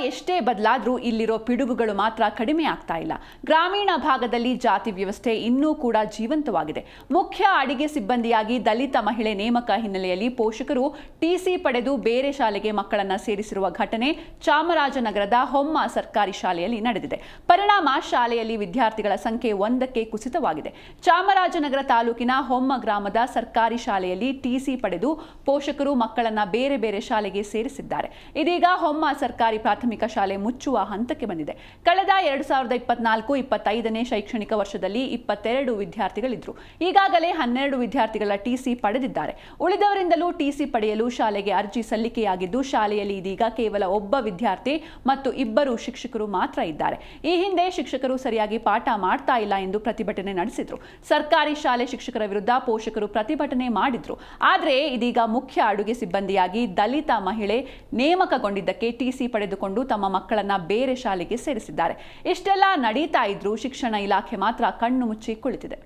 ಎಷ್ಟೇ ಬದಲಾದರೂ ಇಲ್ಲಿರೋ ಪಿಡುಗುಗಳು ಮಾತ್ರ ಕಡಿಮೆ ಆಗ್ತಾ ಇಲ್ಲ. ಗ್ರಾಮೀಣ ಭಾಗದಲ್ಲಿ ಜಾತಿ ವ್ಯವಸ್ಥೆ ಇನ್ನೂ ಕೂಡ ಜೀವಂತವಾಗಿದೆ. ಮುಖ್ಯ ಅಡಿಗೆ ಸಿಬ್ಬಂದಿಯಾಗಿ ದಲಿತ ಮಹಿಳೆ ನೇಮಕ ಹಿನ್ನೆಲೆಯಲ್ಲಿ ಪೋಷಕರು ಟಿಸಿ ಪಡೆದು ಬೇರೆ ಶಾಲೆಗೆ ಮಕ್ಕಳನ್ನ ಸೇರಿಸಿರುವ ಘಟನೆ ಚಾಮರಾಜನಗರದ ಹೊಮ್ಮ ಸರ್ಕಾರಿ ಶಾಲೆಯಲ್ಲಿ ನಡೆದಿದೆ. ಪರಿಣಾಮ ಶಾಲೆಯಲ್ಲಿ ವಿದ್ಯಾರ್ಥಿಗಳ ಸಂಖ್ಯೆ 1ಕ್ಕೆ ಕುಸಿತವಾಗಿದೆ. ಚಾಮರಾಜನಗರ ತಾಲೂಕಿನ ಹೊಮ್ಮ ಗ್ರಾಮದ ಸರ್ಕಾರಿ ಶಾಲೆಯಲ್ಲಿ ಟಿಸಿ ಪಡೆದು ಪೋಷಕರು ಮಕ್ಕಳನ್ನ ಬೇರೆ ಬೇರೆ ಶಾಲೆಗೆ ಸೇರಿಸಿದ್ದಾರೆ. ಇದೀಗ ಹೊಮ್ಮ ಸರ್ಕಾರಿ ಪ್ರಾಥಮಿಕ ಶಾಲೆ ಮುಚ್ಚುವ ಹಂತಕ್ಕೆ ಬಂದಿದೆ. ಕಳೆದ 2024-25ನೇ ಶೈಕ್ಷಣಿಕ ವರ್ಷದಲ್ಲಿ 22 ವಿದ್ಯಾರ್ಥಿಗಳಿದ್ರು. ಈಗಾಗಲೇ 12 ವಿದ್ಯಾರ್ಥಿಗಳ ಟಿಸಿ ಪಡೆದಿದ್ದಾರೆ. ಉಳಿದವರಿಂದಲೂ ಟಿಸಿ ಪಡೆಯಲು ಶಾಲೆಗೆ ಅರ್ಜಿ ಸಲ್ಲಿಕೆಯಾಗಿದ್ದು, ಶಾಲೆಯಲ್ಲಿ ಇದೀಗ ಕೇವಲ ಒಬ್ಬ ವಿದ್ಯಾರ್ಥಿ ಮತ್ತು 2 ಶಿಕ್ಷಕರು ಮಾತ್ರ ಇದ್ದಾರೆ. ಈ ಹಿಂದೆ ಶಿಕ್ಷಕರು ಸರಿಯಾಗಿ ಪಾಠ ಮಾಡ್ತಾ ಇಲ್ಲ ಎಂದು ಪ್ರತಿಭಟನೆ ನಡೆಸಿದ್ರು. ಸರ್ಕಾರಿ ಶಾಲೆ ಶಿಕ್ಷಕರ ವಿರುದ್ಧ ಪೋಷಕರು ಪ್ರತಿಭಟನೆ ಮಾಡಿದ್ರು. ಆದರೆ ಇದೀಗ ಮುಖ್ಯ ಅಡುಗೆ ಸಿಬ್ಬಂದಿಯಾಗಿ ದಲಿತ ಮಹಿಳೆ ನೇಮಕಗೊಂಡಿದ್ದಕ್ಕೆ ಟಿಸಿ ಪಡೆದುಕೊಂಡು ತಮ್ಮ ಮಕ್ಕಳನ್ನ ಬೇರೆ ಶಾಲೆಗೆ ಸೇರಿಸಿದ್ದಾರೆ. ಇಷ್ಟೆಲ್ಲ ನಡೀತಾ ಇದ್ರೂ ಶಿಕ್ಷಣ ಇಲಾಖೆ ಮಾತ್ರ ಕಣ್ಣು ಮುಚ್ಚಿ ಕುಳಿತಿದೆ.